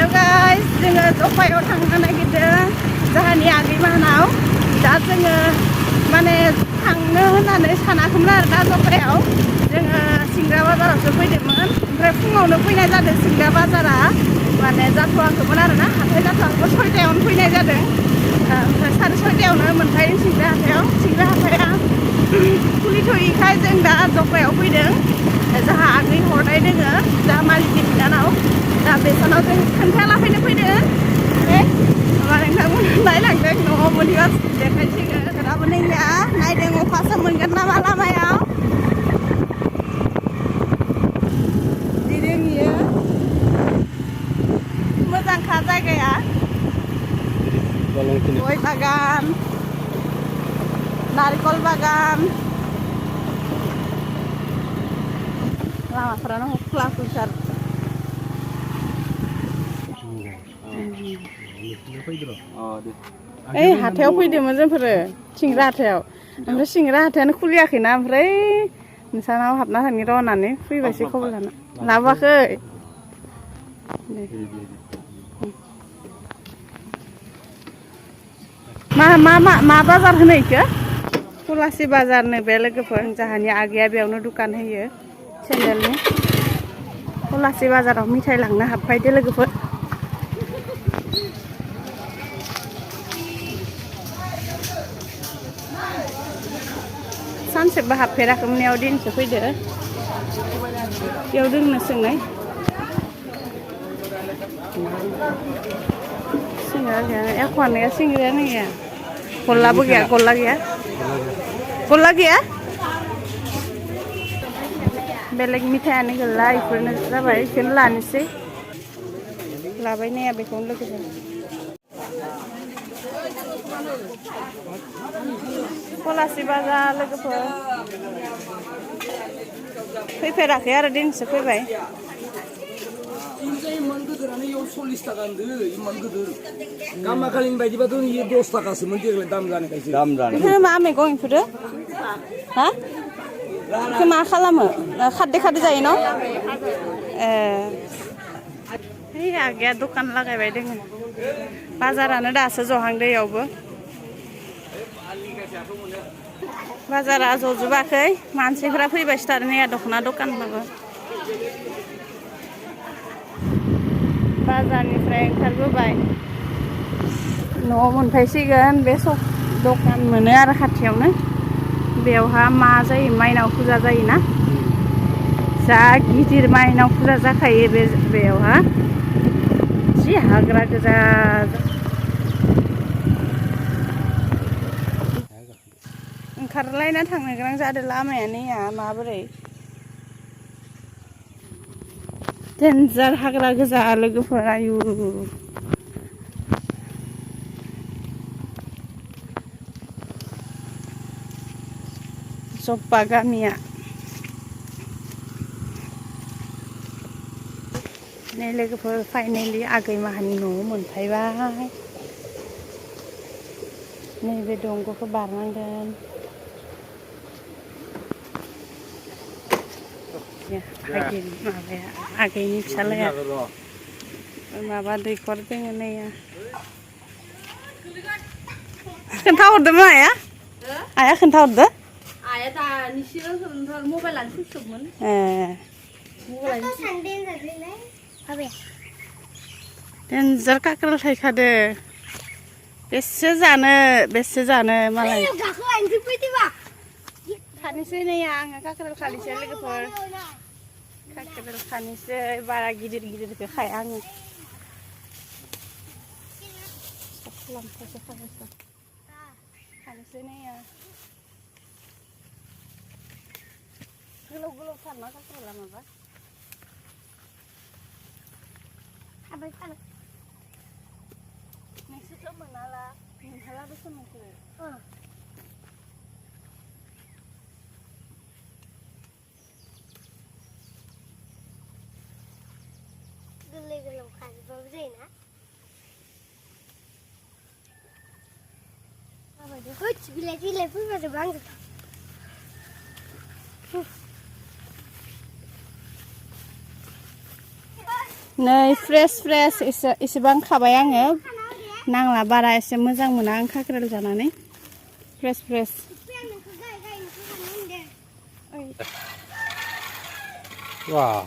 हेल' guys जोङो जफायाव थांनो नागिरदों जोंहानि आगै मानाव दा जोङो माने थांनो होननानै सानाखैमोन आरो दा जफायाव जोङो सिंग्रा बाजारावसो फैदोंमोन ओमफ्राय फुङावनो फैनाय जादों सिंग्रा बाजारा माने जाथ'वाखैमोन आरो ना हाथाय जाथ'वाखैमोन 6टायावनो फैनाय जादों ओमफ्राय 6:30 मोनफैदों सिंग्रा हाथाया खुलिथ'यैखाय जों दा जफायाव फैदों जोंहा आगै हरनाय दोङो दा मालिकनि बिनानाव दा बेसानाव जों खोन्थालाफैनो फैदों ओमफ्राय माबा नोंथांमोन नायलांदों न'आव मोनहैबा देखायसिगोन दाबो नैया नायदों अखासो मोनगोन नामा लामायाव दिदोंयो मोजांखा जायगाया गय बागान नारिकल बागान लामाफोरानो खुला खुसार ओइ हाथायाव फैदोंमोन जोंफोरो सिंग्रा हाथायाव ओमफ्राय सिंग्रा हाथायानो खुलियाखैना ओमफ्राय नोंसानाव हाबना थांनि र' होननानै फैबायसो खबर लाना लाबोआखै मा बाजार होनो इखो पलासि बाजारनो बे लोगोफोर जोंहानि आगैया बेयावनो दुखान होयो सेन्देलनि पलासि बाजाराव मिथाइ लांनो हाबफायदो लोगोफोर सानसेबो हाबफेराखैमोन याव दिनैसो फैदो बेयाव दोंनो सोंनाय सिंग्रा गैया एख'आनो गैया सिंग्रायानो गैया गल्लाबो गैया गल्ला गैया बेलेग मिथायानो गैला इफोरनो जाबाय इखौनो लानोसै लाबाय नाया बेखौनो लोगोजों पलासि बाजार लोगोफोर फैफेराखै आरो दिनैसो फैबाय इमान गोदोरानो इयाव 40 थाखा होनदो इमान गोदोर गामाखालिनि बायदिबाथ' इयो 10 थाखासोमोन देग्लाय दाम जानायखायसो बेफोरो मा मैगं इफोरो हा बेखौ मा खालामो खारदै जायो न' है आगैया दखान लागायबाय दोङो बाजारानो दासो जहांदो इयावबो बाजारा जजोबाखै मानसिफोरा फैबायसो थादों नै दख'ना दखानबाबो बाजारनिफ्राय ओंखारबोबाय न'आव मोनफैसिगोन बे दखान मोनो आरो खाथियावनो बेवहा मा जायो माइनाव फुजा जायोना जा गिदिर माइनाव फुजा जाखायो बेयावहा जि हाग्रा गोजा ओंखारलायना थांनो गोनां जादों लामायानो माबोरै डेन्जार हाग्रा गोजा लोगोफोर आयु जब्बा गामिया नै लोगोफोर फाइनेलि आगै माहानि न'आव मोनफैबाय नैबे दंग'खौ बारनांगोन माबाया आगैनि फिसालाया माबा दैखर दोङो नैया खोन्थाहरदोंमोन आइया खोन्थाहरदो आइया दानिसो मबाइलानो सुइसअफमोन डेन्जार काक्रेल थायखादो बेसे जानो मालाय खानोसै नैया आङो काक्रेल खानोसै लोगोफोर काक्रेल खानोसै बारा गिदिरखौ खाया आङो खानोसै नैया गोलाव थारमा काक्रेला माबा नोंसोरथ' मोनहाला बेसे नोंसोरो गोलाव खाजोबाबो जायोना बिलाइ फैबाजोबो आंजों नै फ्रेस एसेबां खाबाय आङो नांला बारा एसे मोजां मोना आं काक्रेल जानानै fresh Wah,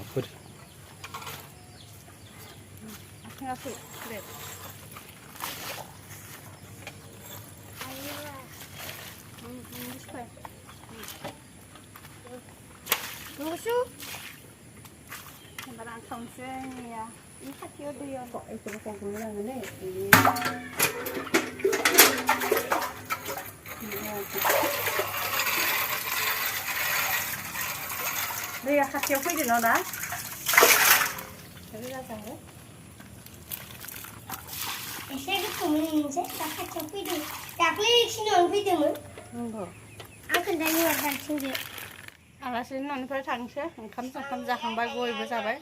Barang tongseng ya. Ini kecil dia kok itu pokoknya ini. Dia kecil pun dia nona. Jadi apa ya? Saya kemudian saya tak kacau video. Tak boleh sini orang video mu. Enggak. Aku dah luar dan sini. Alasin nonfोर थांसै ओंखाम जाखांबाय गयबो जाबाय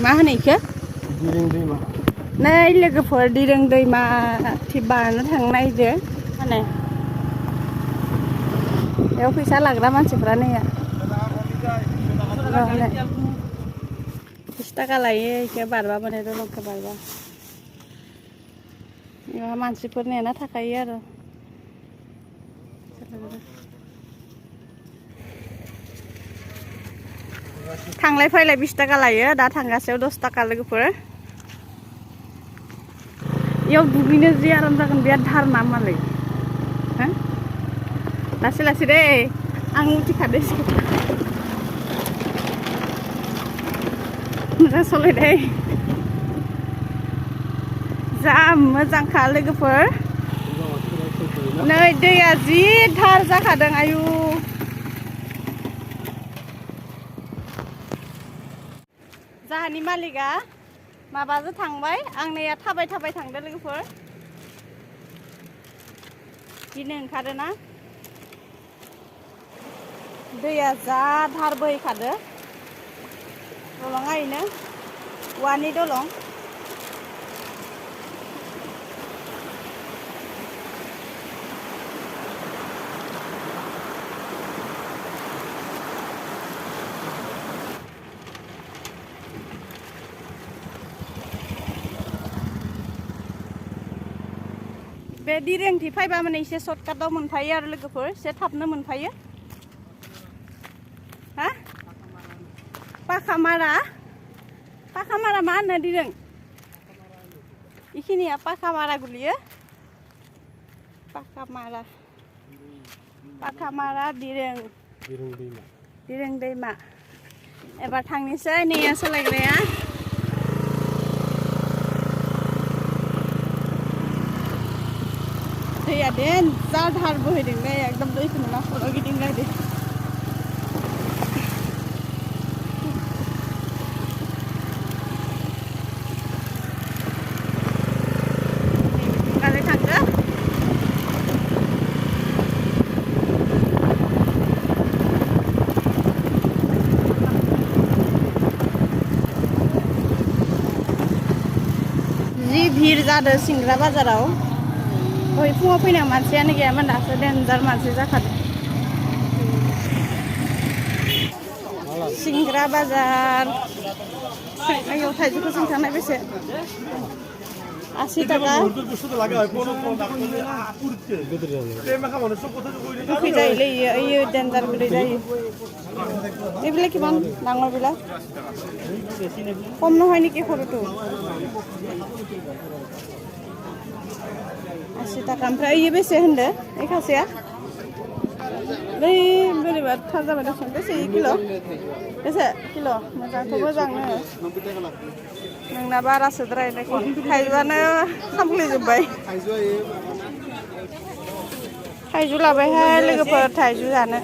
मा होनो इखो Diring दैमा नै लोगोफोर दिरों दैमा बारनो थांनो नायदो माने बेयाव फैसा लाग्रा मानसिफ्रा नैया 20 थाखा लायो इखो बारबा माने दलंखौ बारबा बेयाव मानसिफोर नेना थाखायो आरो थांलाय फैलाय 20 थाखा लायो दा थांगासेयाव 10 थाखा लोगोफोर इयाव दुगैनो जि आराम जागोन बिराद धार ना मालाय हो लासै लासै दे आं उथिखादो मोजां सलायदे जा मोजांखा लोगोफोर नै दैया जि धार जाखादों आयु जाहानि मालिका माबाजों थांबाय आं नैया थाबाय थांदो लोगोफोर गिनो ओंखारोना दैया जा धार बोहैखादो दलंआ इनो औवानि दलं बे दिरेंथि फैबा माने एसे सर्टकाटाव मोनफायो आरो लोगोफोर एसे थाबनो मोनफायो हा पाखामारा मा होनो दिरें इखिनिया पाखामारा गोलैयो पाखामारा दिरें दैमा एबार थांनोसै नैया सालायग्राया दैया देन जा धार बोहैदों दे एकदम दैखौ नुना खर' गिदिंलायदो गारि थांदो जि भिर जादों सिंग्रा बाजाराव दहाय फुङाव फैनाय मानसियानो गैयामोन दासो डेन्जार मानसि जाखादों सिंग्रा बाजार आयौ थाइजौखौ जों थांनाय बेसे 80 टाका गोखै जायोलै इयो डेन्जार गोदै जायो এইবিলাক কিমান ডাঙৰবিলাক কম নহয় নেকি সৰুটো 80 टाका ओमफ्राय इयो बेसे होनदो ए खासेया बै बोरैबा थार जाबाय दसन बेसे किल' बेसे किल' मोजांथ' मोजांनो नोंना बारासोद्राय थाइजौआनो खामग्लिजोब्बाय थाइजौ लाबायहाय लोगोफोर थाइजौ जानो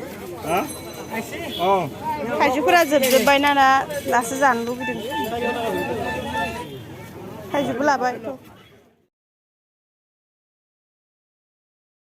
थाइजौफोरा जोबजोब्बाय ना दासो जानो लुगैदों थाइजौबो लाबाय